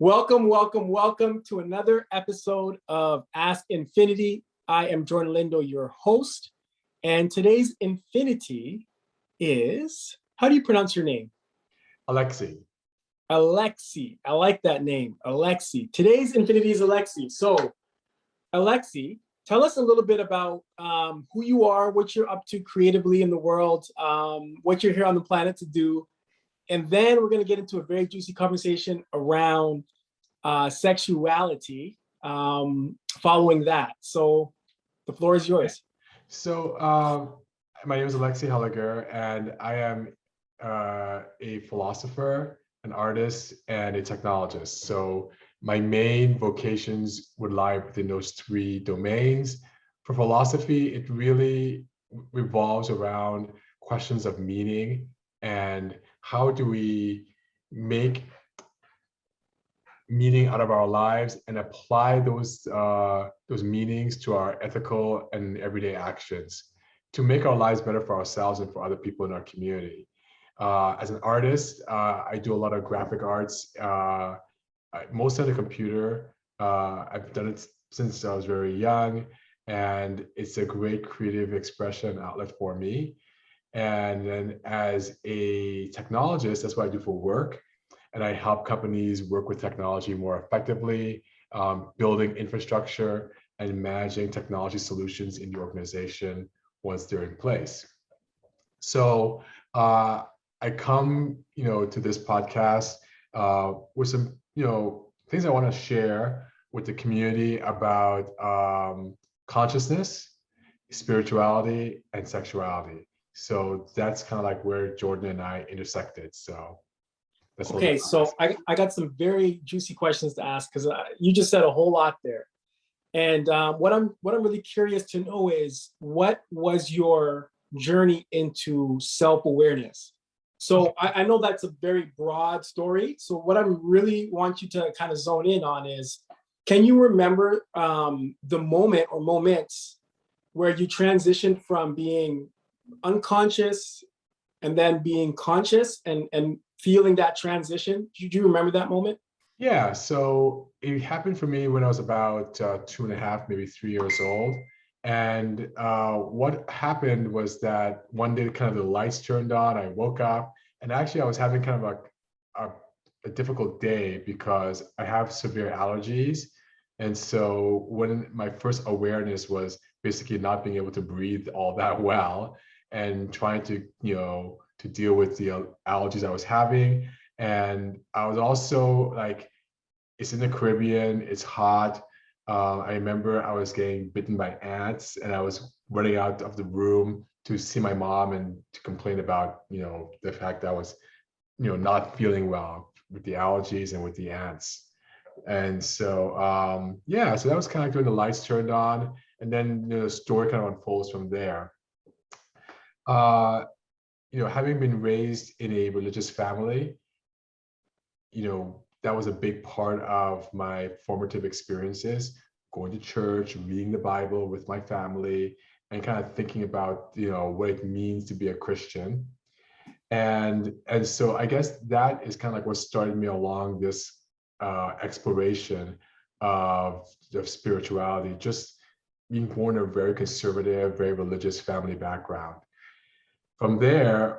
Welcome, welcome, welcome to another episode of Ask Infinity. I am Jordan Lindo, your host, and today's Infinity is, how do you pronounce your name? Alexi. Alexi. I like that name, Alexi. Today's Infinity is Alexi. So, Alexi, tell us a little bit about who you are, what you're up to creatively in the world, what you're here on the planet to do. And then we're going to get into a very juicy conversation around sexuality following that. So the floor is yours. So my name is Alexi Helliger, and I am a philosopher, an artist, and a technologist. So my main vocations would lie within those three domains. For philosophy, it really revolves around questions of meaning and how do we make meaning out of our lives and apply those meanings to our ethical and everyday actions to make our lives better for ourselves and for other people in our community. As an artist, I do a lot of graphic arts, mostly on the computer. I've done it since I was very young, and it's a great creative expression outlet for me. And then as a technologist, that's what I do for work. And I help companies work with technology more effectively, building infrastructure and managing technology solutions in the organization once they're in place. So I come, to this podcast with some, things I want to share with the community about consciousness, spirituality, and sexuality. So that's kind of like where Jordan and I intersected. So that's okay. So I got some very juicy questions to ask because you just said a whole lot there. And what I'm really curious to know is, what was your journey into self-awareness? So I know that's a very broad story. So what I really want you to kind of zone in on is, can you remember the moment or moments where you transitioned from being unconscious and then being conscious and feeling that transition? Do you remember that moment? Yeah, so it happened for me when I was about 2.5, maybe 3 years old. And what happened was that one day, kind of the lights turned on, I woke up, and actually I was having kind of a difficult day because I have severe allergies. And so when my first awareness was basically not being able to breathe all that well and trying to, to deal with the allergies I was having. And I was also like, it's in the Caribbean, it's hot. I remember I was getting bitten by ants and I was running out of the room to see my mom and to complain about, the fact that I was, not feeling well with the allergies and with the ants. And so, so that was kind of like when the lights turned on, and then the story kind of unfolds from there. Having been raised in a religious family, that was a big part of my formative experiences, going to church, reading the Bible with my family, and kind of thinking about, what it means to be a Christian. And so I guess that is kind of like what started me along this exploration of spirituality, just being born in a very conservative, very religious family background. From there,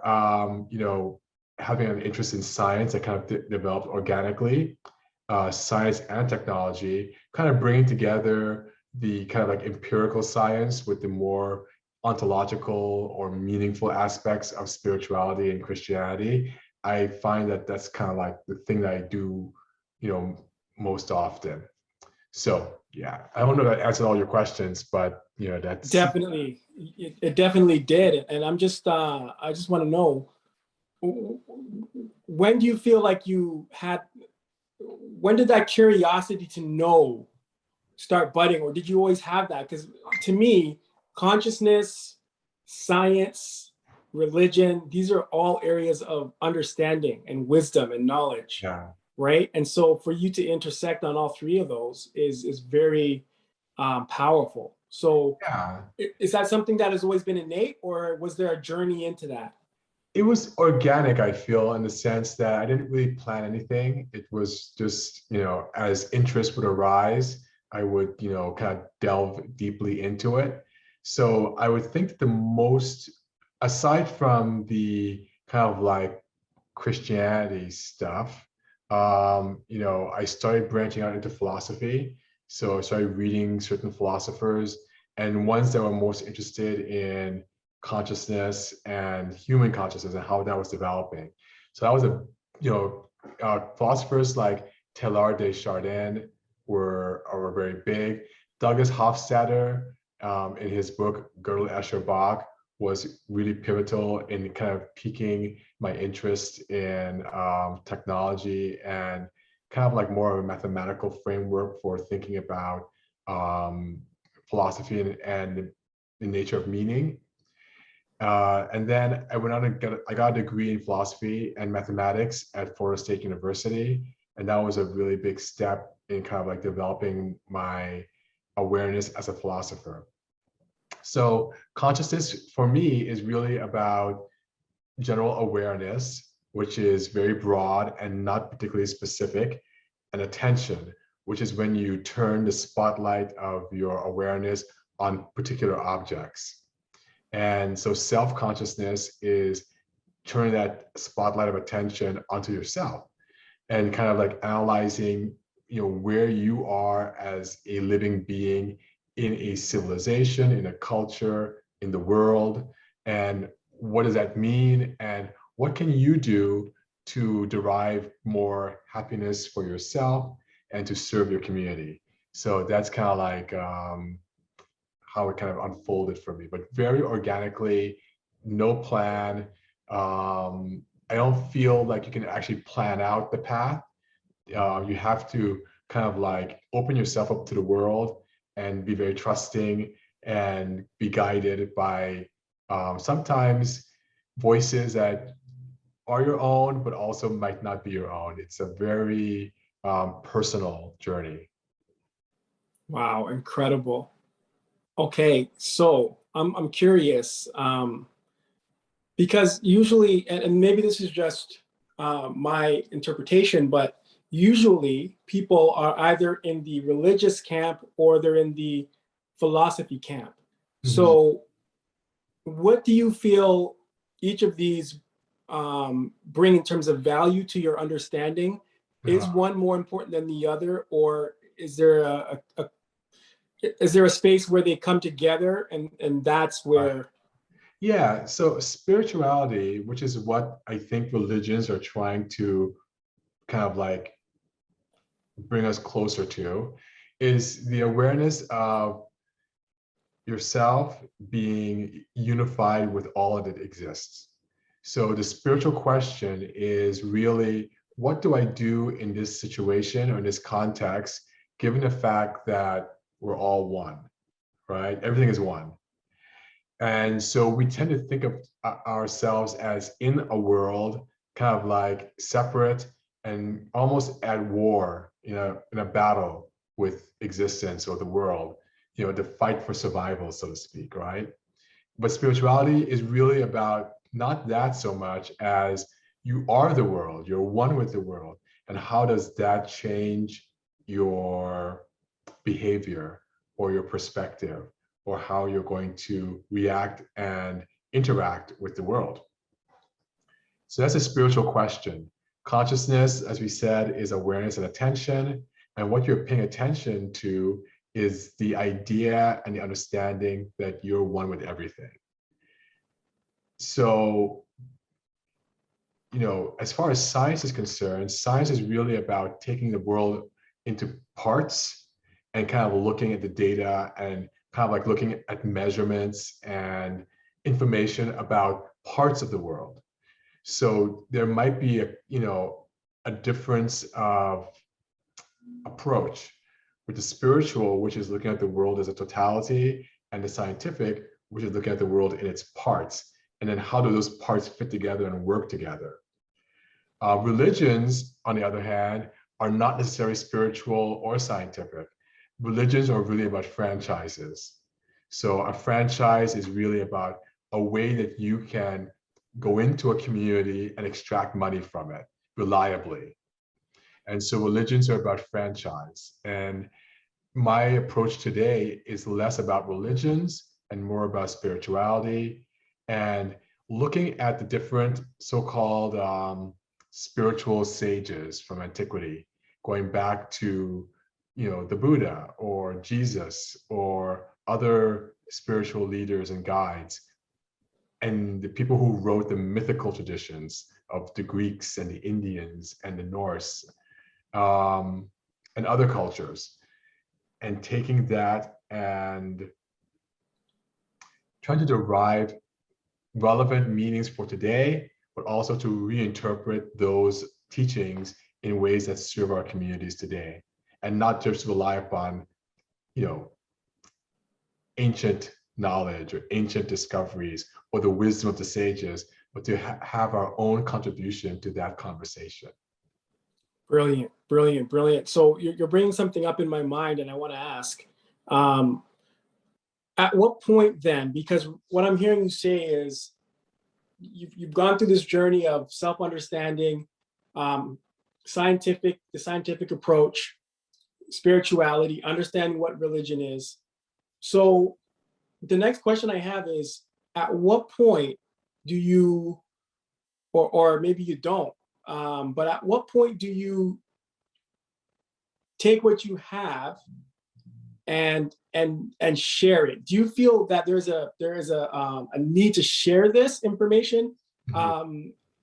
having an interest in science that kind of developed organically, science and technology, kind of bringing together the kind of like empirical science with the more ontological or meaningful aspects of spirituality and Christianity. I find that that's kind of like the thing that I do, most often. So yeah, I don't know if that answered all your questions, but that's definitely, it definitely did. And I just want to know, when do you feel like when did that curiosity to know start budding, or did you always have that? Because to me, consciousness, science, religion, these are all areas of understanding and wisdom and knowledge. Yeah. Right. And so for you to intersect on all three of those is very powerful. So Yeah. is that something that has always been innate, or was there a journey into that? It was organic, I feel, in the sense that I didn't really plan anything. It was just, as interest would arise, I would, kind of delve deeply into it. So I would think the most, aside from the kind of like Christianity stuff, I started branching out into philosophy. So I started reading certain philosophers and ones that were most interested in consciousness and human consciousness and how that was developing. So that was philosophers like Teilhard de Chardin were very big. Douglas Hofstadter, in his book Gödel, Escher, Bach, was really pivotal in kind of piquing my interest in technology and kind of like more of a mathematical framework for thinking about philosophy and the nature of meaning. And then I went on to I got a degree in philosophy and mathematics at Florida State University. And that was a really big step in kind of like developing my awareness as a philosopher. So consciousness for me is really about general awareness, which is very broad and not particularly specific, and attention, which is when you turn the spotlight of your awareness on particular objects. And so self-consciousness is turning that spotlight of attention onto yourself and kind of like analyzing, where you are as a living being in a civilization, in a culture, in the world, and what does that mean? And what can you do to derive more happiness for yourself and to serve your community? So that's kind of like how it kind of unfolded for me, but very organically, no plan. I don't feel like you can actually plan out the path. You have to kind of like open yourself up to the world and be very trusting and be guided by sometimes voices that are your own, but also might not be your own. It's a very personal journey. Wow, incredible. Okay, so I'm curious, because usually, and maybe this is just my interpretation, but usually people are either in the religious camp or they're in the philosophy camp. Mhm. So what do you feel each of these bring in terms of value to your understanding? Is Uh-huh. one more important than the other, or is there a space where they come together and that's Right. where? Yeah, so spirituality, which is what I think religions are trying to kind of like bring us closer to, is the awareness of yourself being unified with all that exists. So the spiritual question is really, what do I do in this situation or in this context, given the fact that we're all one, right? Everything is one. And so we tend to think of ourselves as in a world, kind of like separate and almost at war, in a battle with existence or the world, the fight for survival, so to speak, right? But spirituality is really about not that so much as you are the world, you're one with the world. And how does that change your behavior or your perspective or how you're going to react and interact with the world? So that's a spiritual question. Consciousness, as we said, is awareness and attention. And what you're paying attention to is the idea and the understanding that you're one with everything. So, as far as science is concerned, science is really about taking the world into parts and kind of looking at the data and kind of like looking at measurements and information about parts of the world. So there might be a difference of approach with the spiritual, which is looking at the world as a totality, and the scientific, which is looking at the world in its parts. And then how do those parts fit together and work together? Religions, on the other hand, are not necessarily spiritual or scientific. Religions are really about franchises. So a franchise is really about a way that you can go into a community and extract money from it reliably. And so religions are about franchise. And my approach today is less about religions and more about spirituality and looking at the different so-called spiritual sages from antiquity, going back to, the Buddha or Jesus or other spiritual leaders and guides, and the people who wrote the mythical traditions of the Greeks and the Indians and the Norse, and other cultures, and taking that and trying to derive relevant meanings for today, but also to reinterpret those teachings in ways that serve our communities today, and not just rely upon, ancient knowledge or ancient discoveries or the wisdom of the sages, but to have our own contribution to that conversation. Brilliant, brilliant, brilliant. So you're bringing something up in my mind, and I want to ask, at what point then, because what I'm hearing you say is you've gone through this journey of self-understanding, the scientific approach, spirituality, understanding what religion is. So the next question I have is, at what point do you, or maybe you don't, but at what point do you take what you have and share it? Do you feel that there is a need to share this information,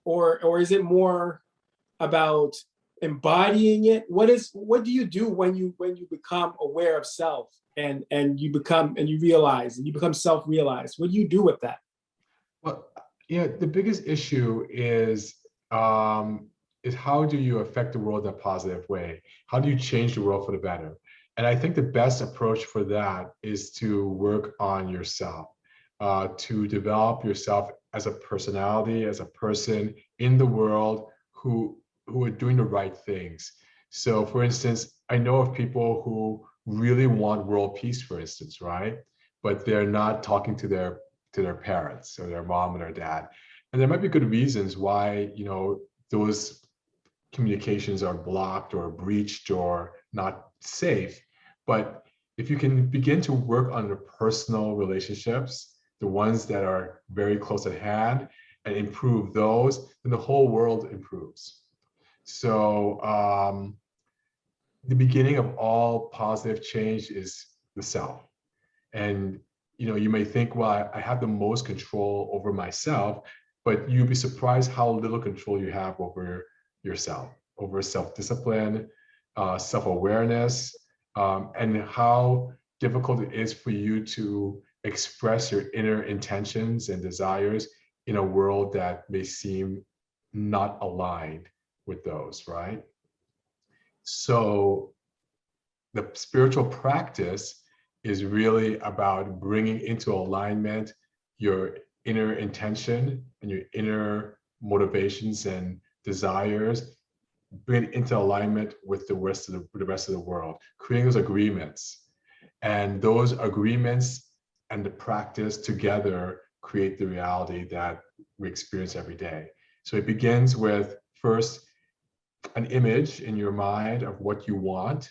or is it more about embodying it? What do you do when you become aware of self and you realize and you become self-realized? What do you do with that? Well, the biggest issue is how do you affect the world in a positive way? How do you change the world for the better? And I think the best approach for that is to work on yourself, to develop yourself as a personality, as a person in the world who are doing the right things. So for instance, I know of people who really want world peace, for instance, right? But they're not talking to their parents or their mom or their dad. And there might be good reasons why, those communications are blocked or breached or not safe. But if you can begin to work on the personal relationships, the ones that are very close at hand, and improve those, then the whole world improves. So the beginning of all positive change is the self. And you may think, well, I have the most control over myself, but you'd be surprised how little control you have over yourself, over self-discipline, self-awareness, and how difficult it is for you to express your inner intentions and desires in a world that may seem not aligned with those, right? So the spiritual practice is really about bringing into alignment your inner intention and your inner motivations and desires, bring it into alignment with the rest of the world, creating those agreements. And those agreements and the practice together create the reality that we experience every day. So it begins with first an image in your mind of what you want,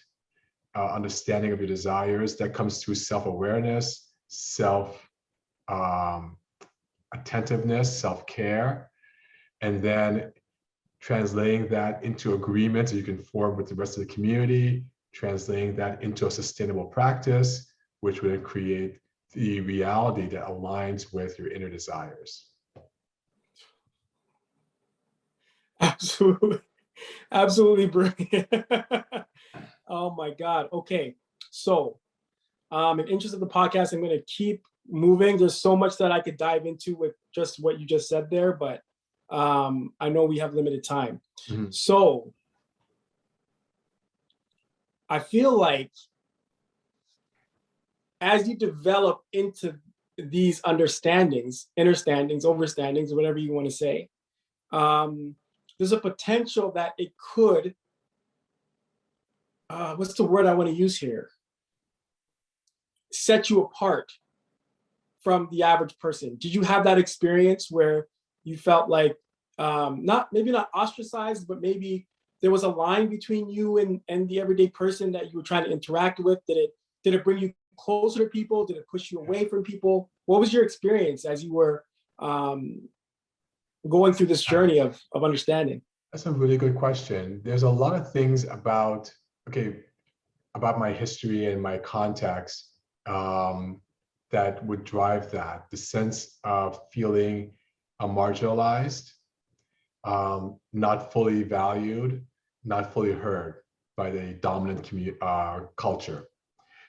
understanding of your desires. That comes through self-awareness, attentiveness, self-care, and then translating that into agreements that you can form with the rest of the community, translating that into a sustainable practice, which would create the reality that aligns with your inner desires. Absolutely. Absolutely brilliant. Oh my God. Okay. So in interest of the podcast, I'm going to keep moving. There's so much that I could dive into with just what you just said there, but I know we have limited time. Mm-hmm. So I feel like as you develop into these understandings, understandings, overstandings, whatever you want to say, there's a potential that it could, what's the word I want to use here? Set you apart from the average person. Did you have that experience where you felt like maybe not ostracized, but maybe there was a line between you and the everyday person that you were trying to interact with? Did it bring you closer to people? Did it push you away from people? What was your experience as you were going through this journey of understanding? That's a really good question. There's a lot of things about, about my history and my context that would drive that. The sense of feeling marginalized, not fully valued, not fully heard by the dominant culture.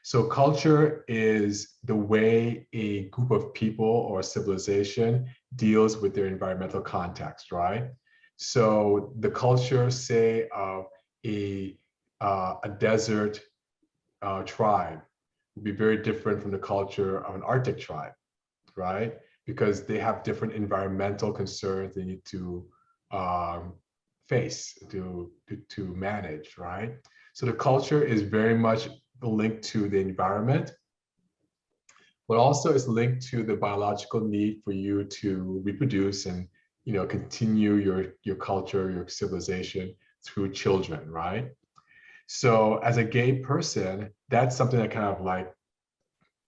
So culture is the way a group of people or civilization deals with their environmental context, right? So the culture, say, of a desert tribe would be very different from the culture of an Arctic tribe, right? Because they have different environmental concerns they need to face, to manage, right? So the culture is very much linked to the environment, but also it's linked to the biological need for you to reproduce and continue your culture, your civilization through children, right? So as a gay person, that's something that kind of like,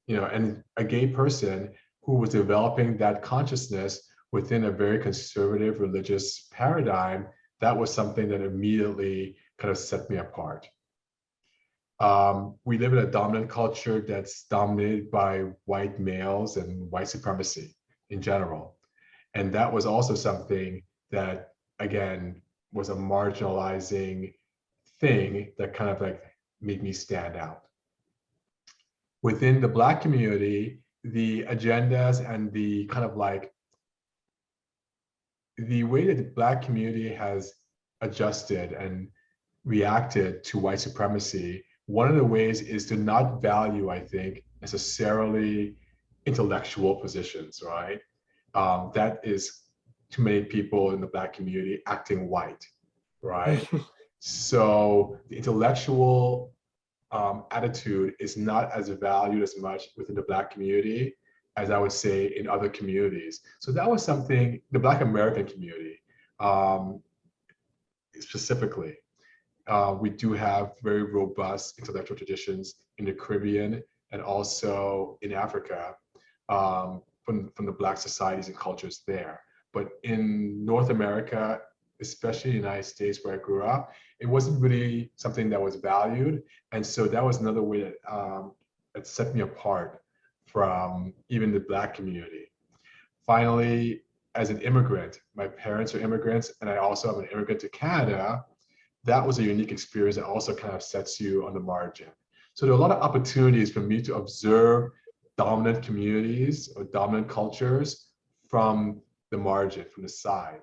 and a gay person who was developing that consciousness within a very conservative religious paradigm, that was something that immediately kind of set me apart. We live in a dominant culture that's dominated by white males and white supremacy in general. And that was also something that, again, was a marginalizing thing that kind of like made me stand out. Within the Black community, the agendas and the kind of like the way that the Black community has adjusted and reacted to white supremacy, one of the ways is to not value, I think, necessarily intellectual positions, right? That is too many people in the Black community acting white, right? So the intellectual attitude is not as valued as much within the Black community as I would say in other communities. So that was something, the Black American community specifically, we do have very robust intellectual traditions in the Caribbean and also in Africa from the Black societies and cultures there. But in North America, especially in the United States where I grew up, it wasn't really something that was valued. And so that was another way that set me apart from even the Black community. Finally, as an immigrant, my parents are immigrants, and I also am an immigrant to Canada. That was a unique experience that also kind of sets you on the margin. So there are a lot of opportunities for me to observe dominant communities or dominant cultures from the margin, from the side.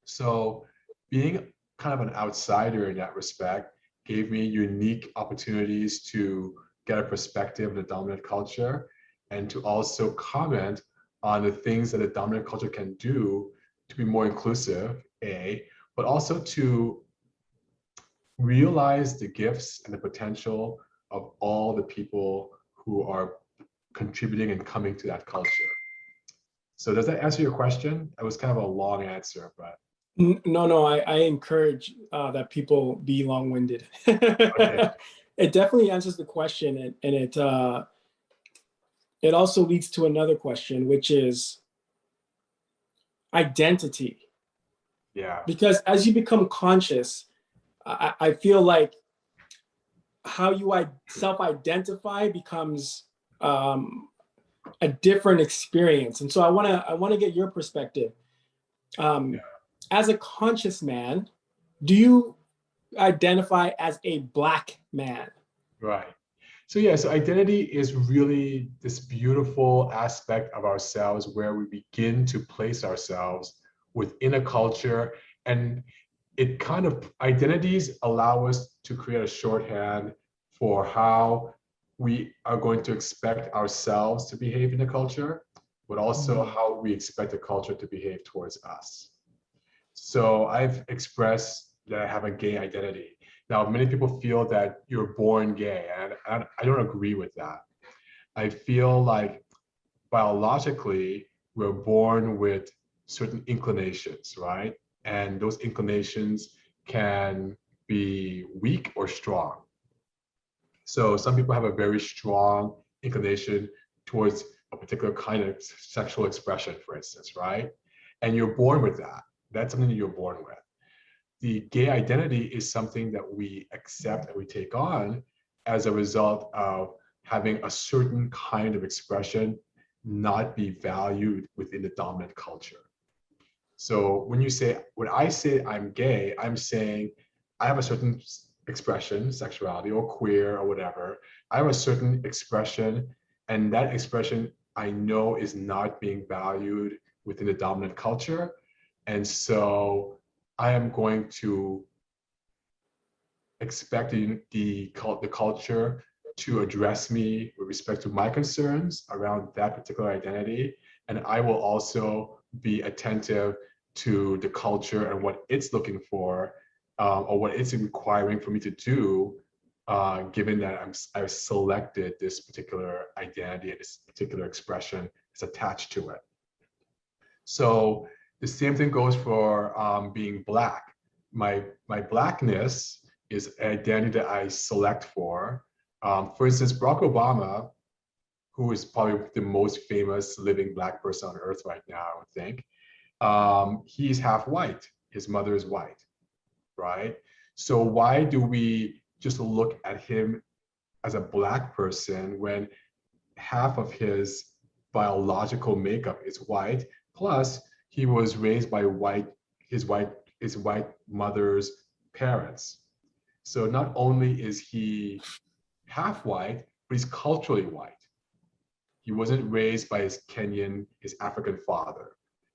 So being kind of an outsider in that respect gave me unique opportunities to get a perspective of the dominant culture and to also comment on the things that a dominant culture can do to be more inclusive, but also to realize the gifts and the potential of all the people who are contributing and coming to that culture. So does that answer your question? It was kind of a long answer, but. No, I encourage that people be long-winded. Okay. It definitely answers the question, and it also leads to another question, which is identity. Yeah. Because as you become conscious, I feel like how you self-identify becomes a different experience. And so I want to get your perspective. As a conscious man, do you identify as a Black man? Right. So yeah, so identity is really this beautiful aspect of ourselves where we begin to place ourselves within a culture, and it kind of, identities allow us to create a shorthand for how we are going to expect ourselves to behave in the culture, but also how we expect the culture to behave towards us. So I've expressed that I have a gay identity. Now, many people feel that you're born gay, and I don't agree with that. I feel like biologically, we're born with certain inclinations, right? And those inclinations can be weak or strong. So some people have a very strong inclination towards a particular kind of sexual expression, for instance, right? And you're born with that. That's something that you're born with. The gay identity is something that we accept and we take on as a result of having a certain kind of expression not be valued within the dominant culture. So when I say I'm gay, I'm saying I have a certain expression, sexuality or queer or whatever. I have a certain expression, and that expression I know is not being valued within the dominant culture. And so I am going to expect the culture to address me with respect to my concerns around that particular identity. And I will also be attentive to the culture and what it's looking for, or what it's requiring for me to do, given that I've selected this particular identity and this particular expression is attached to it. So the same thing goes for being Black. My Blackness is an identity that I select for. For instance, Barack Obama, who is probably the most famous living Black person on earth right now, I would think, he's half white. His mother is white, right? So why do we just look at him as a Black person when half of his biological makeup is white, plus he was raised by his white mother's parents. So not only is he half white, but he's culturally white. He wasn't raised by his African father.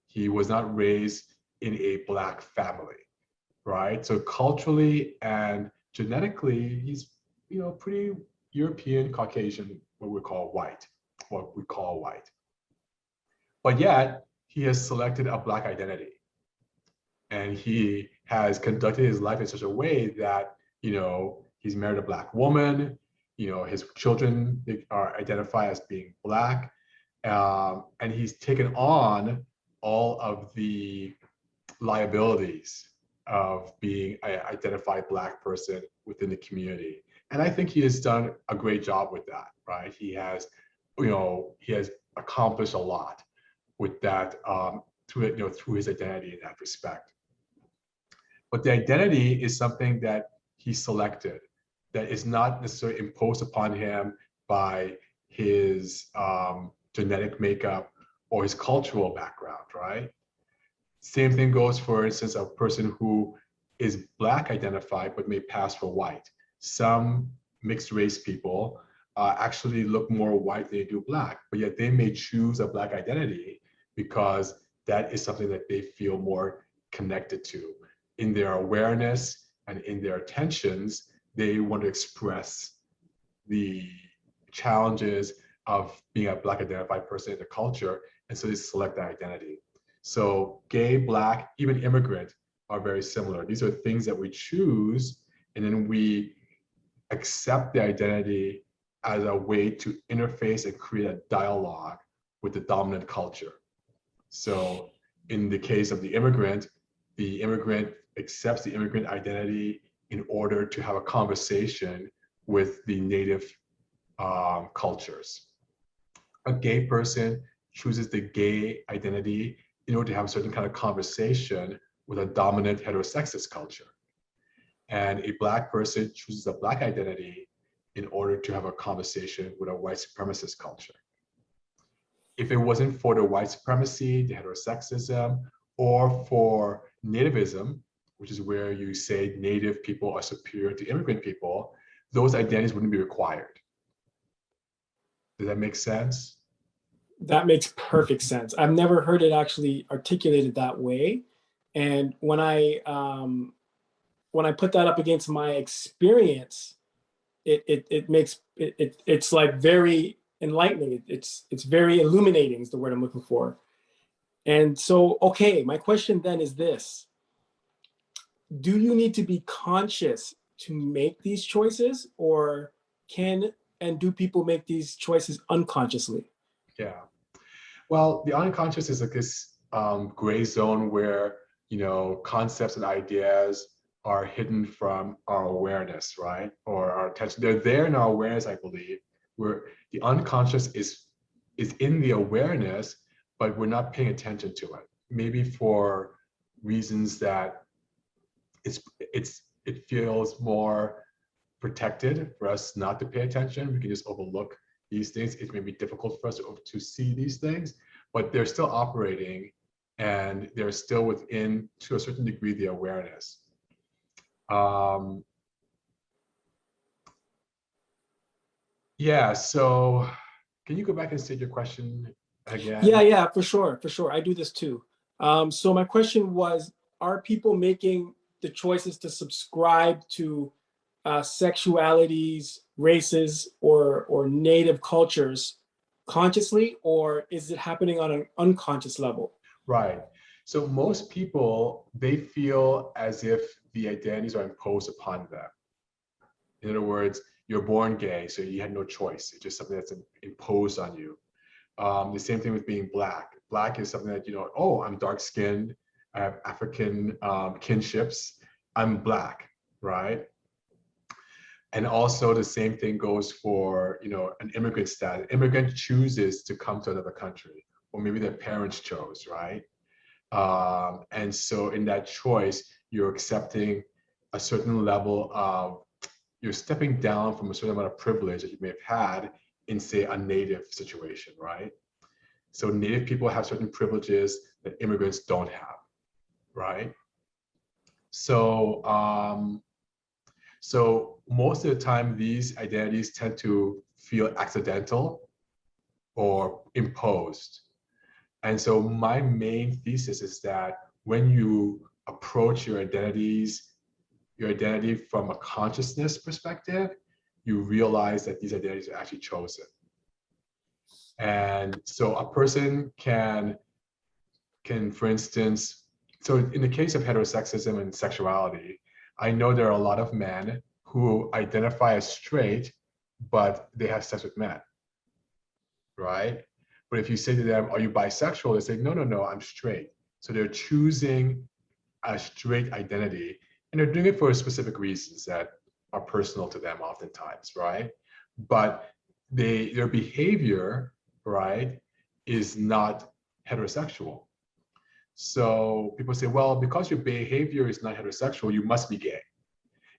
He was not raised in a Black family, right? So culturally and genetically, he's pretty European Caucasian, what we call white. But yet he has selected a Black identity, and he has conducted his life in such a way that he's married a Black woman. His children are identified as being Black, and he's taken on all of the liabilities of being an identified Black person within the community. And I think he has done a great job with that, right? He has accomplished a lot with that, through his identity in that respect. But the identity is something that he selected, that is not necessarily imposed upon him by his genetic makeup or his cultural background, right? Same thing goes, for instance, a person who is Black identified but may pass for white. Some mixed race people actually look more white than they do Black, but yet they may choose a Black identity because that is something that they feel more connected to. In their awareness and in their attentions, they want to express the challenges of being a Black identified person in the culture, and so they select that identity. So gay, Black, even immigrant are very similar. These are things that we choose, and then we accept the identity as a way to interface and create a dialogue with the dominant culture. So in the case of the immigrant accepts the immigrant identity in order to have a conversation with the native cultures. A gay person chooses the gay identity in order to have a certain kind of conversation with a dominant heterosexist culture. And a Black person chooses a Black identity in order to have a conversation with a white supremacist culture. If it wasn't for the white supremacy, the heterosexism, or for nativism, which is where you say native people are superior to immigrant people, those identities wouldn't be required. Does that make sense? That makes perfect sense. I've never heard it actually articulated that way. And when I put that up against my experience, it's like very enlightening. It's very illuminating is the word I'm looking for. And so, okay, my question then is this: do you need to be conscious to make these choices, or do people make these choices unconsciously? Yeah. Well, the unconscious is like this gray zone where, concepts and ideas are hidden from our awareness, right? Or our attention. They're there in our awareness, I believe, where the unconscious is in the awareness, but we're not paying attention to it. Maybe for reasons that it feels more protected for us not to pay attention. We can just overlook these things. It may be difficult for us to see these things, but they're still operating and they're still within, to a certain degree, the awareness. Yeah, so can you go back and state your question again? Yeah, for sure. I do this too. So my question was, are people making the choices to subscribe to sexualities, races, or native cultures consciously, or is it happening on an unconscious level? Right. So most people, they feel as if the identities are imposed upon them. In other words, you're born gay, so you had no choice. It's just something that's imposed on you. The same thing with being Black. Black is something that, oh, I'm dark skinned, I have African kinships, I'm Black, right? And also the same thing goes for, an immigrant status. Immigrant chooses to come to another country, or maybe their parents chose, right? And so in that choice, you're accepting a certain level of, you're stepping down from a certain amount of privilege that you may have had in, say, a native situation, right? So native people have certain privileges that immigrants don't have, right? So, so most of the time, these identities tend to feel accidental or imposed. And so my main thesis is that when you approach your identity from a consciousness perspective, you realize that these identities are actually chosen. And so a person can, for instance, so in the case of heterosexism and sexuality, I know there are a lot of men who identify as straight, but they have sex with men, right? But if you say to them, are you bisexual? They say, no, I'm straight. So they're choosing a straight identity, and they're doing it for specific reasons that are personal to them oftentimes, right? But their behavior, right, is not heterosexual. So people say, well, because your behavior is not heterosexual, you must be gay.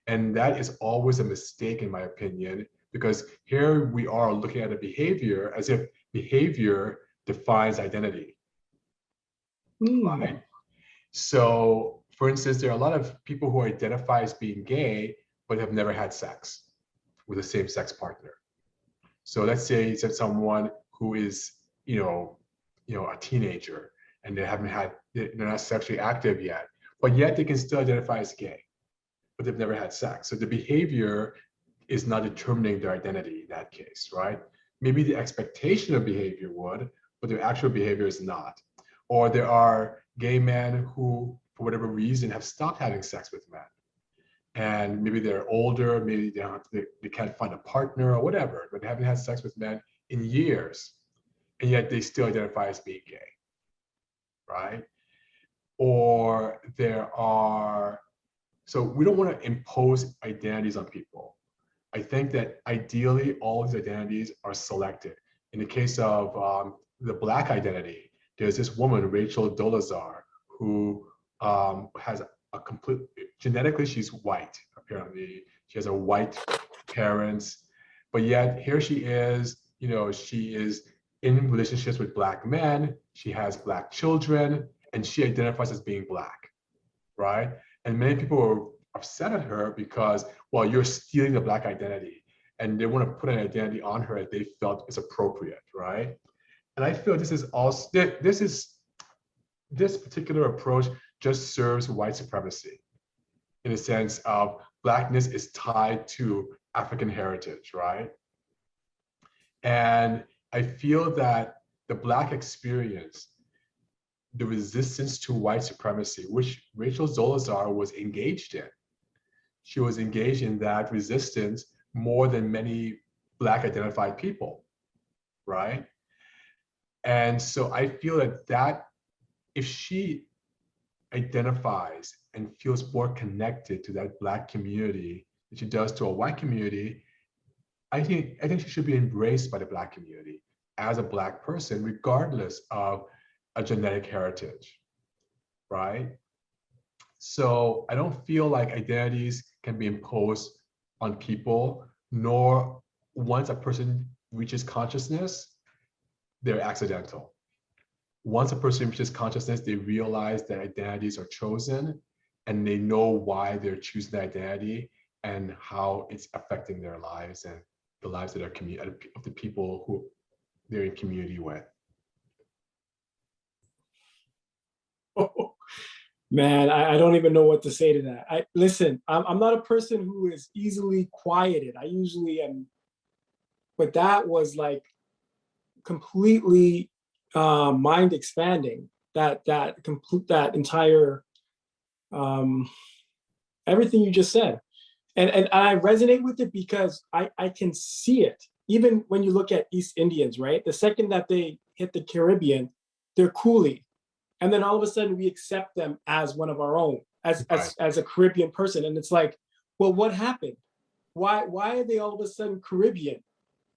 And that is always a mistake, in my opinion, because here we are looking at a behavior as if behavior defines identity. Right? So, for instance, there are a lot of people who identify as being gay, but have never had sex with a same-sex partner. So let's say it's someone who is, a teenager, and they're not sexually active yet, but yet they can still identify as gay, but they've never had sex. So the behavior is not determining their identity in that case, right? Maybe the expectation of behavior would, but their actual behavior is not. Or there are gay men who, for whatever reason, have stopped having sex with men. And maybe they're older, maybe they can't find a partner or whatever, but they haven't had sex with men in years. And yet they still identify as being gay, right? Or so we don't want to impose identities on people. I think that ideally all these identities are selected. In the case of the Black identity, there's this woman, Rachel Dolezal, who has a complete, genetically she's white, apparently. She has a white parents, but yet here she is, she is in relationships with Black men, she has Black children, and she identifies as being Black, right? And many people are upset at her because, well, you're stealing the Black identity. And they want to put an identity on her that they felt is appropriate, right? And I feel this particular approach just serves white supremacy in the sense of Blackness is tied to African heritage, right? And I feel that the Black experience, the resistance to white supremacy, which Rachel Dolezal was engaged in. She was engaged in that resistance more than many Black identified people, right? And so I feel that if she identifies and feels more connected to that Black community than she does to a white community, I think she should be embraced by the Black community as a Black person, regardless of a genetic heritage, right? So I don't feel like identities can be imposed on people, nor once a person reaches consciousness, they're accidental. Once a person reaches consciousness, they realize that identities are chosen and they know why they're choosing the identity and how it's affecting their lives and the lives of of the people who they're in community with. Man, I don't even know what to say to that. Listen, I'm not a person who is easily quieted. I usually am, but that was like completely mind expanding. That entire everything you just said, and I resonate with it because I can see it. Even when you look at East Indians, right? The second that they hit the Caribbean, they're coolie. And then all of a sudden we accept them as one of our own, as a Caribbean person. And it's like, well, what happened? Why are they all of a sudden Caribbean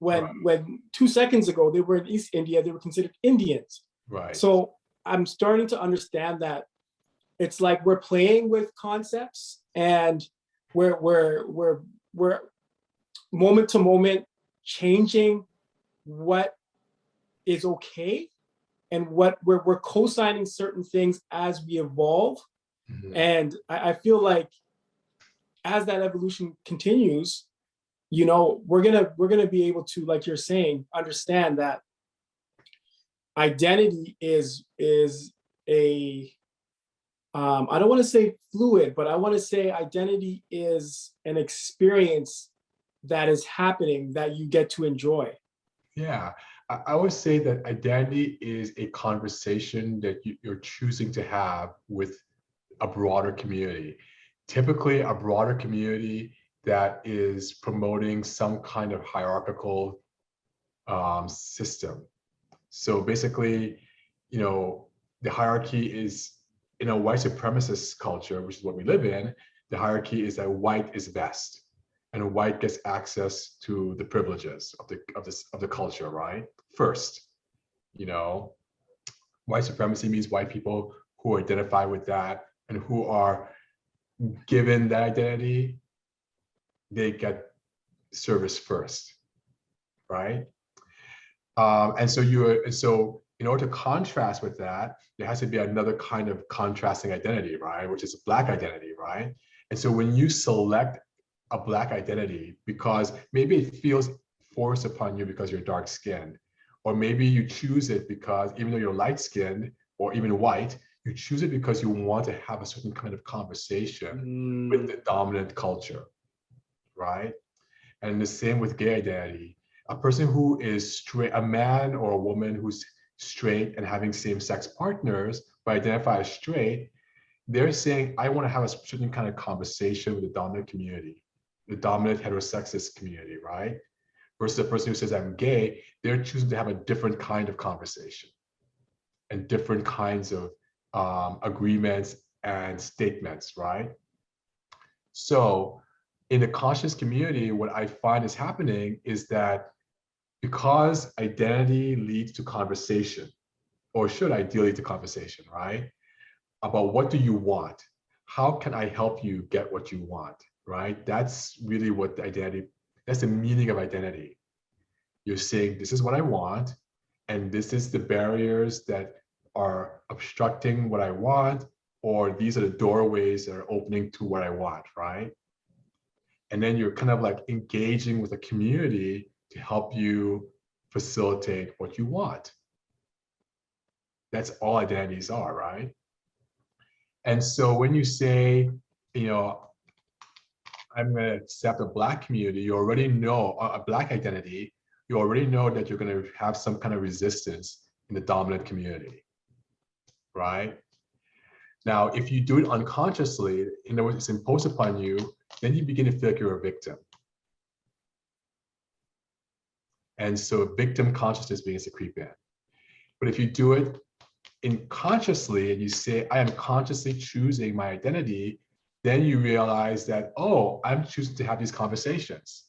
when 2 seconds ago they were in East India, they were considered Indians. Right. So I'm starting to understand that it's like we're playing with concepts and we're moment to moment changing what is okay and what we're co-signing certain things as we evolve. Mhm. And I feel like as that evolution continues, we're gonna be able to, like you're saying, understand that identity is a I don't want to say fluid, but I want to say identity is an experience that is happening that you get to enjoy. Yeah, I would say that identity is a conversation that you're choosing to have with a broader community. Typically, a broader community that is promoting some kind of hierarchical system. So basically, the hierarchy is in a white supremacist culture, which is what we live in. The hierarchy is that white is best, and white gets access to the privileges of the culture, right? First, white supremacy means white people who identify with that and who are given that identity, they get service first, right? And so in order to contrast with that, there has to be another kind of contrasting identity, right? Which is a Black identity, right? And so when you select a Black identity because maybe it feels forced upon you because you're dark skinned, or maybe you choose it because even though you're light skinned or even white, you choose it because you want to have a certain kind of conversation with the dominant culture, right? And the same with gay identity. A person who is straight, a man or a woman who's straight and having same-sex partners, but identify as straight, they're saying, I want to have a certain kind of conversation with the dominant community, the dominant heterosexist community, right? Versus a person who says, I'm gay, they're choosing to have a different kind of conversation and different kinds of agreements and statements, right? So in the conscious community, what I find is happening is that because identity leads to conversation, or should ideally lead to conversation, right? About what do you want? How can I help you get what you want, right? That's really what the identity, that's the meaning of identity. You're saying, this is what I want, and this is the barriers that are obstructing what I want, or these are the doorways that are opening to what I want, right? And then you're kind of like engaging with a community to help you facilitate what you want. That's all identities are, right? And so when you say, I'm going to accept a Black community, you already know a Black identity, you already know that you're going to have some kind of resistance in the dominant community, right? Now, if you do it unconsciously, in other words, it's imposed upon you, then you begin to feel like you're a victim. And so victim consciousness begins to creep in. But if you do it in consciously, and you say, I am consciously choosing my identity, then you realize that, oh, I'm choosing to have these conversations.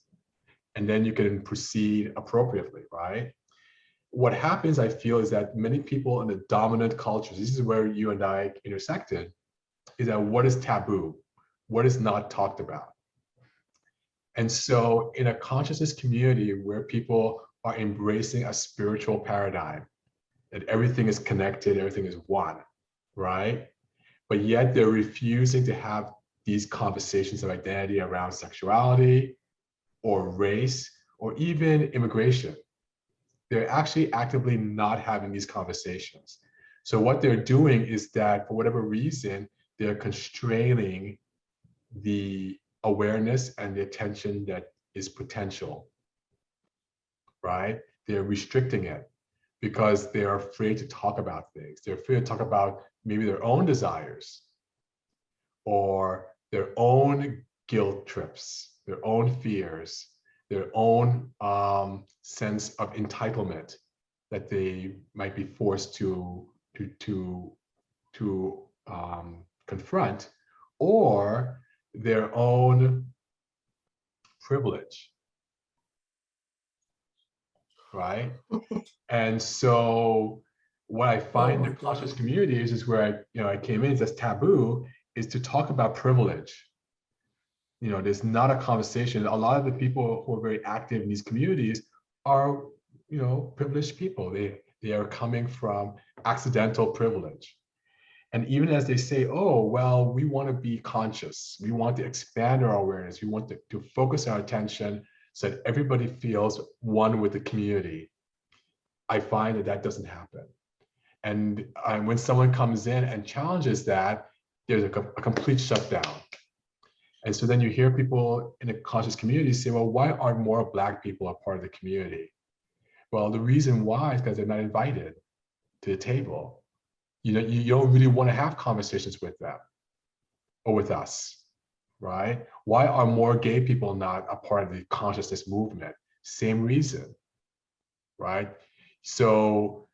And then you can proceed appropriately, right? What happens, I feel, is that many people in the dominant cultures, this is where you and I intersected, is that what is taboo? What is not talked about? And so in a consciousness community where people are embracing a spiritual paradigm, that everything is connected, everything is one, right? But yet they're refusing to have these conversations of identity around sexuality or race or even immigration. They're actually actively not having these conversations. So what they're doing is that for whatever reason, they're constraining the awareness and the attention that is potential, right? They're restricting it because they're afraid to talk about things. They're afraid to talk about maybe their own desires or their own guilt trips, their own fears, their own sense of entitlement that they might be forced to confront, or their own privilege, right? And so what I Oh find my in conscious God. communities is where I came in as taboo is to talk about privilege. There's not a conversation. A lot of the people who are very active in these communities are, privileged people. They are coming from accidental privilege. And even as they say, oh, well, we want to be conscious. We want to expand our awareness. We want to focus our attention so that everybody feels one with the community. I find that that doesn't happen. And when someone comes in and challenges that, there's a complete shutdown. And so then you hear people in a conscious community say, well, why aren't more Black people a part of the community? Well, the reason why is because they're not invited to the table. You don't really want to have conversations with them or with us, right? Why are more gay people not a part of the consciousness movement? Same reason, right? So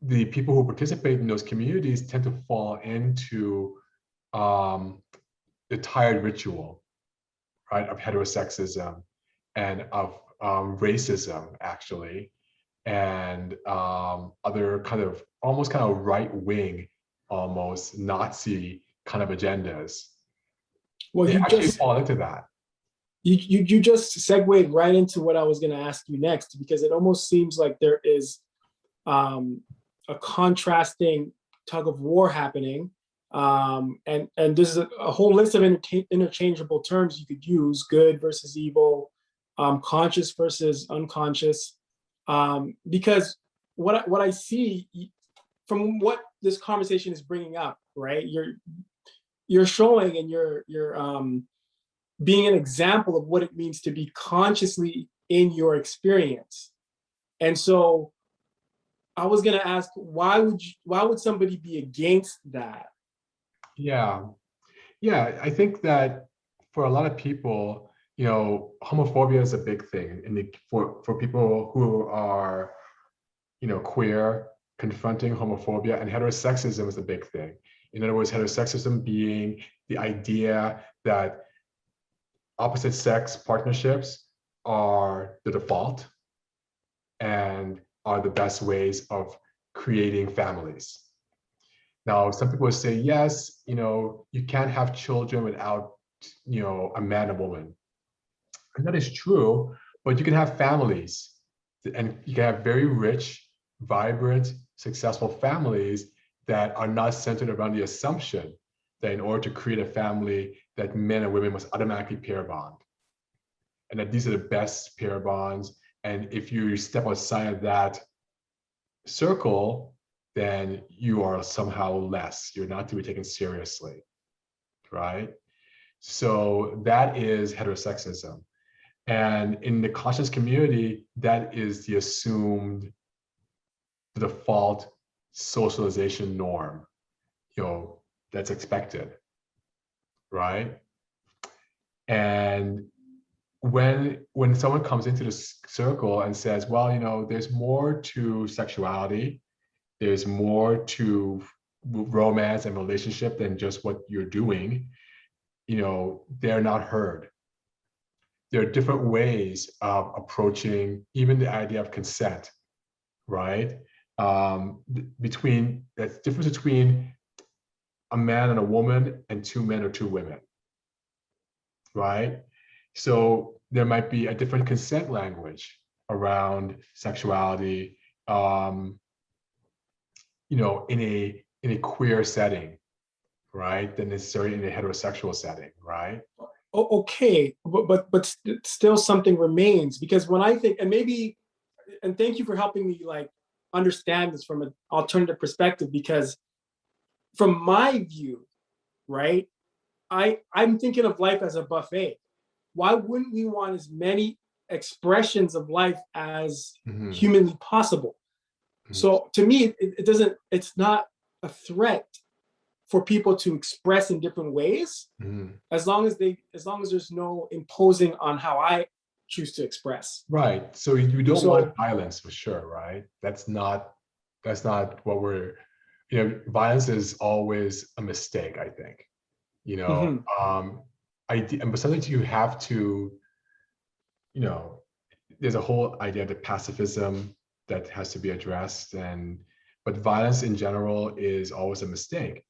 the people who participate in those communities tend to fall into the tired ritual, right, of heterosexism and of racism, actually, and other kind of almost kind of right-wing, almost Nazi kind of agendas. Well, They actually fall into that. you just segued right into what I was going to ask you next, because it almost seems like there is a contrasting tug of war happening. And this is a whole list of interchangeable terms you could use: good versus evil, conscious versus unconscious. Because what I see from what this conversation is bringing up, right? You're showing, and you're being an example of what it means to be consciously in your experience. And so I was going to ask, why would somebody be against that? Yeah. I think that for a lot of people, homophobia is a big thing. And for people who are, queer, confronting homophobia, and heterosexism is a big thing. In other words, heterosexism being the idea that opposite sex partnerships are the default and are the best ways of creating families. Now, some people say, yes, you can't have children without, a man and woman. And that is true, but you can have families, and you can have very rich, vibrant, successful families that are not centered around the assumption that in order to create a family, that men and women must automatically pair bond, and that these are the best pair bonds. And if you step outside of that circle, then you are somehow less. You're not to be taken seriously, right? So that is heterosexism. And in the conscious community, that is the assumed default socialization norm, that's expected, right? And when someone comes into this circle and says, well, there's more to sexuality, there's more to romance and relationship than just what you're doing, they're not heard. There are different ways of approaching even the idea of consent, right? Between that's difference between a man and a woman and two men or two women, right? So there might be a different consent language around sexuality, in a queer setting, right, than necessarily in a heterosexual setting, right? Okay, still something remains, because when I think, and maybe, and thank you for helping me like understand this from an alternative perspective, because from my view, right, I'm thinking of life as a buffet. Why wouldn't we want as many expressions of life as Mhm, humanly possible? mhm, So to me, it doesn't, it's not a threat for people to express in different ways, mhm. as long as there's no imposing on how I choose to express. Right. So you don't want So violence for sure, right? That's not what violence is always a mistake, I think. You know, mhm. um, but sometimes you have to, you know, there's a whole idea of the pacifism that has to be addressed, but violence in general is always a mistake.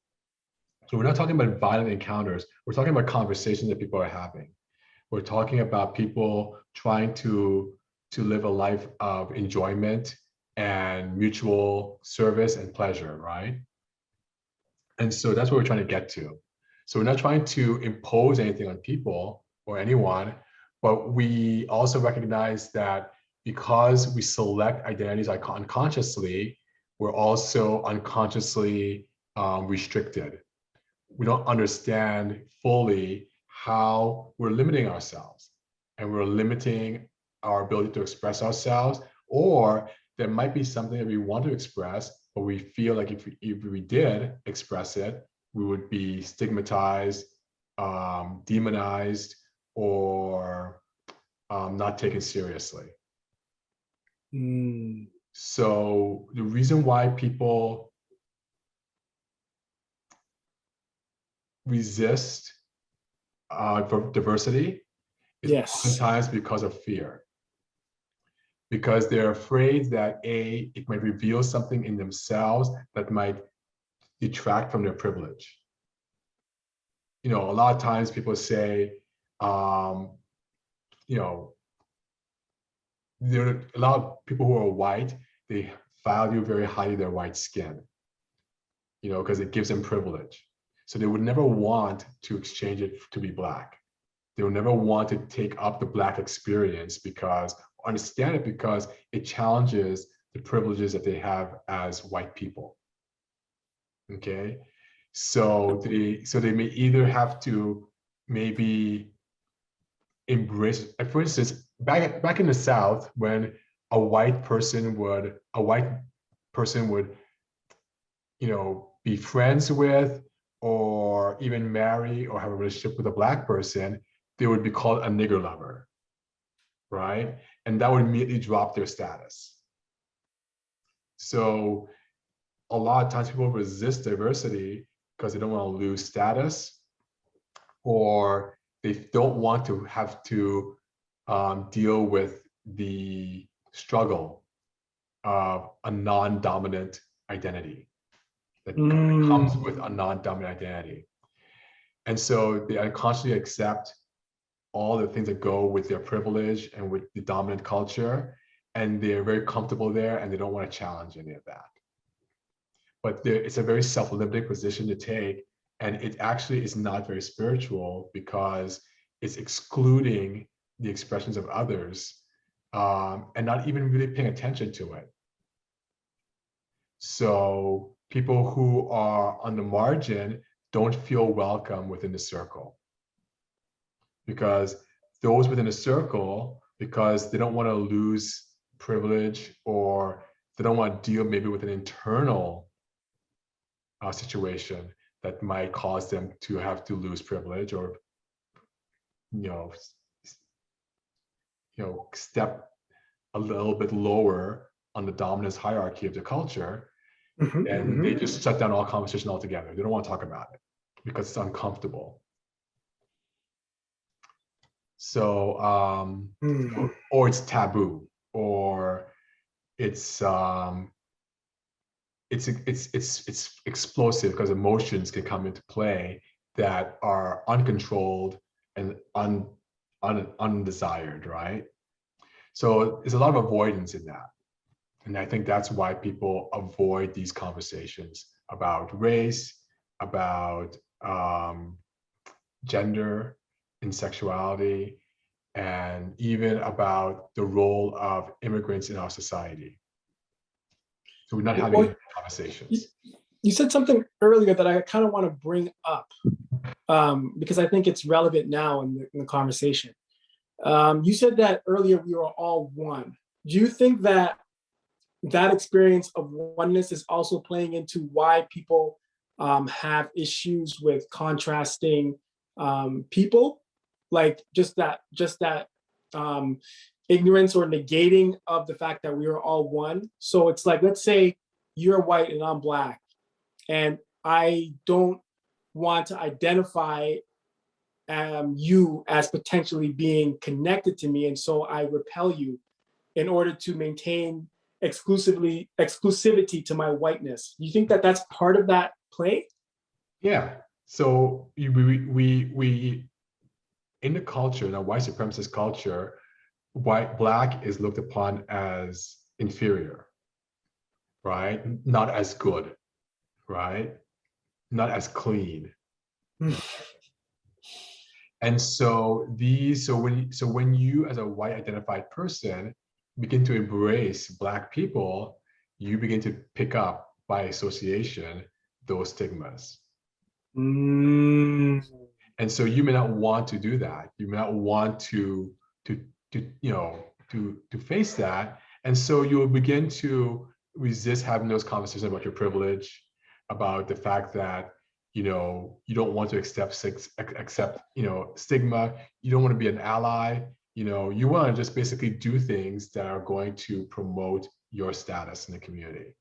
So we're not talking about violent encounters. We're talking about conversations that people are having. We're talking about people trying to live a life of enjoyment and mutual service and pleasure, right? And so that's what we're trying to get to. So we're not trying to impose anything on people or anyone, but we also recognize that because we select identities unconsciously, we're also unconsciously restricted. We don't understand fully how we're limiting ourselves, and we're limiting our ability to express ourselves, or there might be something that we want to express, but we feel like if we did express it, we would be stigmatized, demonized, or not taken seriously. Mm, So the reason why people resist for diversity is yes. oftentimes because of fear, because they're afraid that it might reveal something in themselves that might detract from their privilege. A lot of times people say, um, you know, there are a lot of people who are white, they value very highly their white skin, because it gives them privilege. So they would never want to exchange it to be black. They will never want to take up the black experience because understand it, because it challenges the privileges that they have as white people. Okay. So they may either have to maybe embrace, like for instance, back in the South, when a white person would be friends with or even marry or have a relationship with a black person, they would be called a nigger lover, right? And that would immediately drop their status. So a lot of times people resist diversity because they don't want to lose status, or they don't want to have to deal with the struggle of a non-dominant identity that comes Mm, with a non-dominant identity. And so they unconsciously accept all the things that go with their privilege and with the dominant culture, and they're very comfortable there, and they don't want to challenge any of that. But it's a very self-limiting position to take, and it actually is not very spiritual because it's excluding the expressions of others, and not even really paying attention to it. So people who are on the margin don't feel welcome within the circle, because those within a circle, because they don't want to lose privilege, or they don't want to deal maybe with an internal situation that might cause them to have to lose privilege, or you know step a little bit lower on the dominance hierarchy of the culture. and they just shut down all conversation altogether. They don't want to talk about it because it's uncomfortable. So, or it's taboo, or it's explosive because emotions can come into play that are uncontrolled and undesired, right? So there's a lot of avoidance in that. And I think that's why people avoid these conversations about race, about gender and sexuality, and even about the role of immigrants in our society. So we're not having Well, conversations. you said something earlier that I kind of want to bring up because I think it's relevant now in the conversation. You said that earlier we were all one. Do you think that that experience of oneness is also playing into why people have issues with contrasting people, like just that ignorance or negating of the fact that we are all one? So it's like, let's say you're white and I'm black, and I don't want to identify you as potentially being connected to me, and so I repel you in order to maintain exclusivity to my whiteness. You think that that's part of that play? Yeah. So we in the culture, in a white supremacist culture, black is looked upon as inferior, right? Not as good, right? Not as clean. And so when you as a white identified person begin to embrace black people, you begin to pick up by association those stigmas. And so you may not want to do that. You may not want to face that. And so you will begin to resist having those conversations about your privilege, about the fact that you don't want to accept stigma. You don't want to be an ally. You want to just basically do things that are going to promote your status in the community,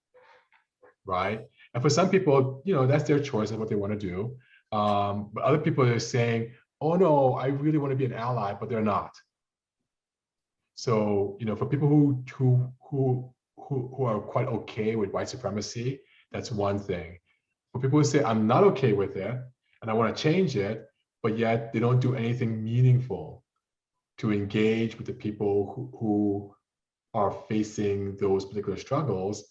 right? And for some people, that's their choice of what they want to do. But other people are saying, oh no, I really want to be an ally, but they're not. So, for people who are quite okay with white supremacy, that's one thing. For people who say, I'm not okay with it and I want to change it, but yet they don't do anything meaningful to engage with the people who are facing those particular struggles.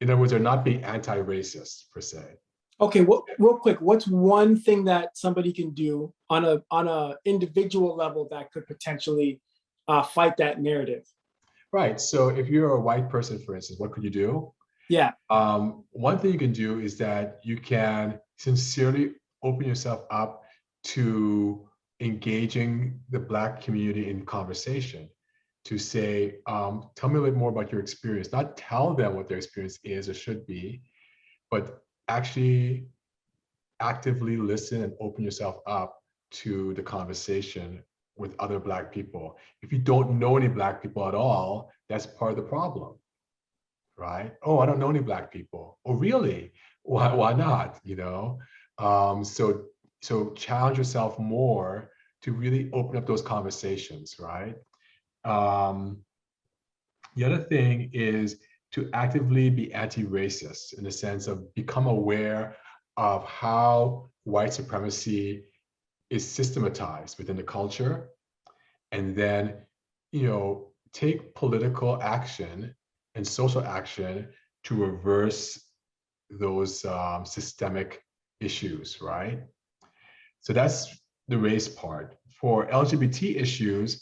In other words, they're not being anti-racist per se. Okay, real quick, what's one thing that somebody can do on a individual level that could potentially fight that narrative? Right. So if you're a white person, for instance, what could you do? Yeah. One thing you can do is that you can sincerely open yourself up to engaging the Black community in conversation, to say, tell me a bit more about your experience, not tell them what their experience is or should be, but actually actively listen and open yourself up to the conversation with other Black people. If you don't know any Black people at all, that's part of the problem, right? Oh, I don't know any Black people. Oh, really? Why not? So challenge yourself more to really open up those conversations, right? The other thing is to actively be anti-racist, in the sense of become aware of how white supremacy is systematized within the culture, and then take political action and social action to reverse those systemic issues, right? So that's the race part. For LGBT issues,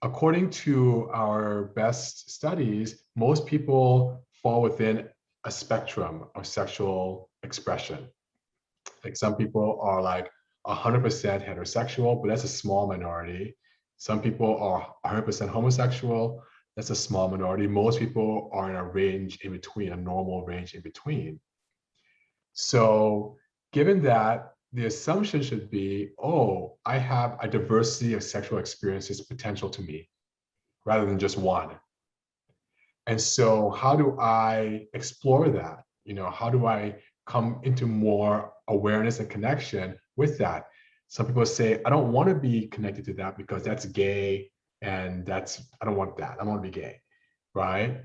according to our best studies, most people fall within a spectrum of sexual expression. Like some people are like 100% heterosexual, but that's a small minority. Some people are 100% homosexual. That's a small minority. Most people are in a range in between, a normal range in between. So given that, the assumption should be, oh, I have a diversity of sexual experiences potential to me, rather than just one. And so how do I explore that? How do I come into more awareness and connection with that? Some people say, I don't want to be connected to that because that's gay, and I don't want that. I don't want to be gay, right?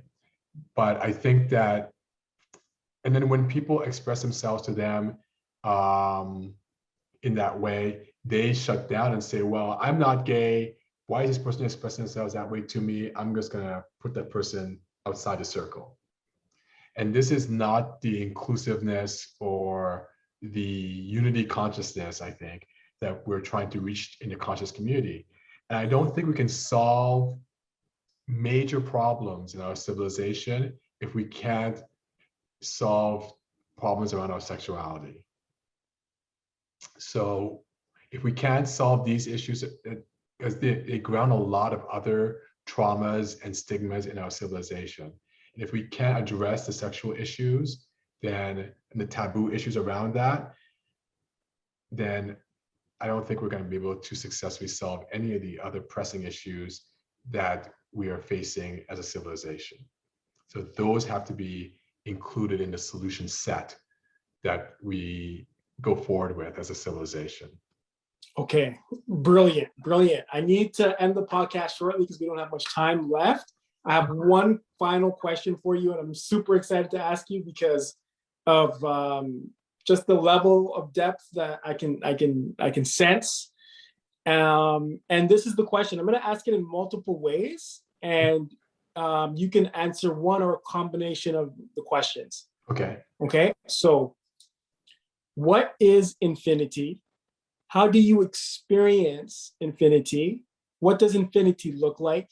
But I think that, and then when people express themselves to them in that way, they shut down and say, well, I'm not gay. Why is this person expressing themselves that way to me? I'm just going to put that person outside the circle. And this is not the inclusiveness or the unity consciousness, I think, that we're trying to reach in the conscious community. And I don't think we can solve major problems in our civilization if we can't solve problems around our sexuality. So if we can't solve these issues, because they ground a lot of other traumas and stigmas in our civilization. And if we can't address the sexual issues, and the taboo issues around that, then I don't think we're going to be able to successfully solve any of the other pressing issues that we are facing as a civilization. So those have to be included in the solution set that we go forward with as a civilization. Okay, brilliant, brilliant. I need to end the podcast shortly because we don't have much time left. I have one final question for you, and I'm super excited to ask you because of just the level of depth that I can sense. And this is the question. I'm going to ask it in multiple ways, and you can answer one or a combination of the questions. Okay. Okay. So, what is infinity? How do you experience infinity? What does infinity look like?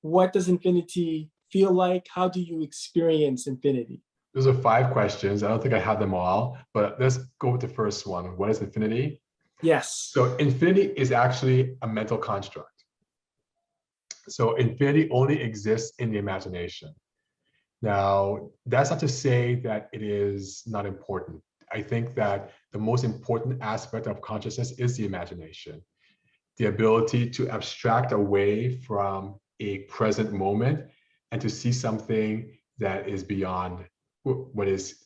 What does infinity feel like? How do you experience infinity? Those are 5 questions. I don't think I have them all, but let's go with the first one. What is infinity? Yes. So infinity is actually a mental construct. So infinity only exists in the imagination. Now, that's not to say that it is not important. I think that the most important aspect of consciousness is the imagination, the ability to abstract away from a present moment and to see something that is beyond what is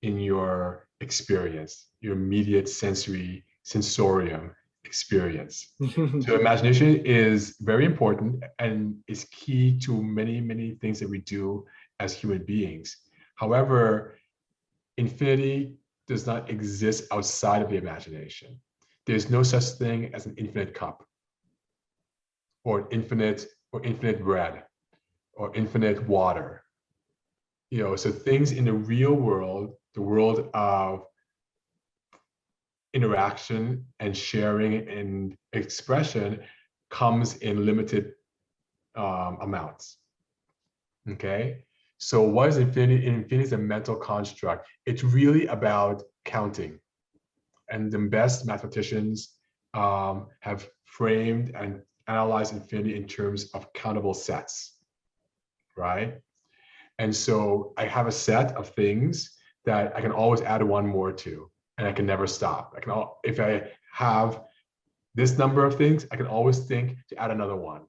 in your experience, your immediate sensorium experience. So imagination is very important and is key to many, many things that we do as human beings. However, infinity does not exist outside of the imagination. There's no such thing as an infinite cup or infinite bread or infinite water. So things in the real world, the world of interaction and sharing and expression, comes in limited amounts. Okay. So what is infinity? Infinity is a mental construct. It's really about counting. And the best mathematicians have framed and analyzed infinity in terms of countable sets, right? And so I have a set of things that I can always add one more to, and I can never stop. If I have this number of things, I can always think to add another one,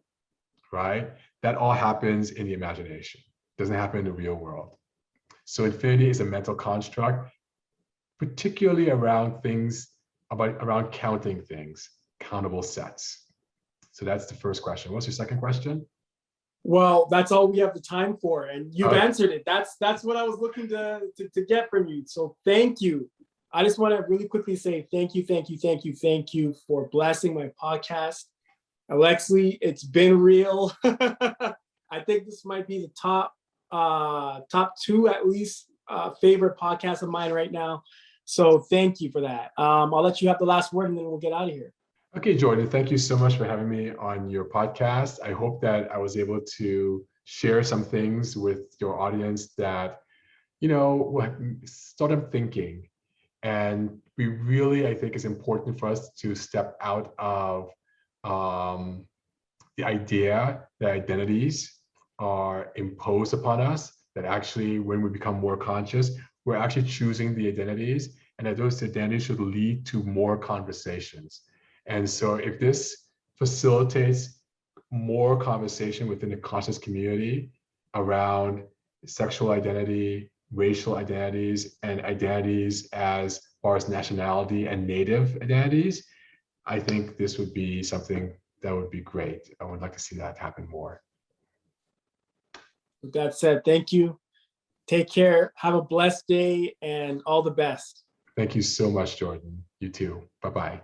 right? That all happens in the imagination. It doesn't happen in the real world. So infinity is a mental construct, particularly around counting things, countable sets. So that's the first question. What's your second question? Well, that's all we have the time for, and you've answered it. That's what I was looking to get from you. So thank you. I just want to really quickly say thank you for blessing my podcast. Alexi, it's been real. I think this might be the top 2 at least favorite podcast of mine right now. So thank you for that. I'll let you have the last word and then we'll get out of here. Okay, Jordan, thank you so much for having me on your podcast. I hope that I was able to share some things with your audience that, start them thinking. And we really, I think it's important for us to step out of the idea that identities are imposed upon us, that actually when we become more conscious, we're actually choosing the identities, and that those identities should lead to more conversations. And so if this facilitates more conversation within the conscious community around sexual identity, racial identities and identities as far as nationality and native identities, I think this would be something that would be great. I would like to see that happen more. With that said, thank you. Take care. Have a blessed day and all the best. Thank you so much, Jordan. You too. Bye-bye.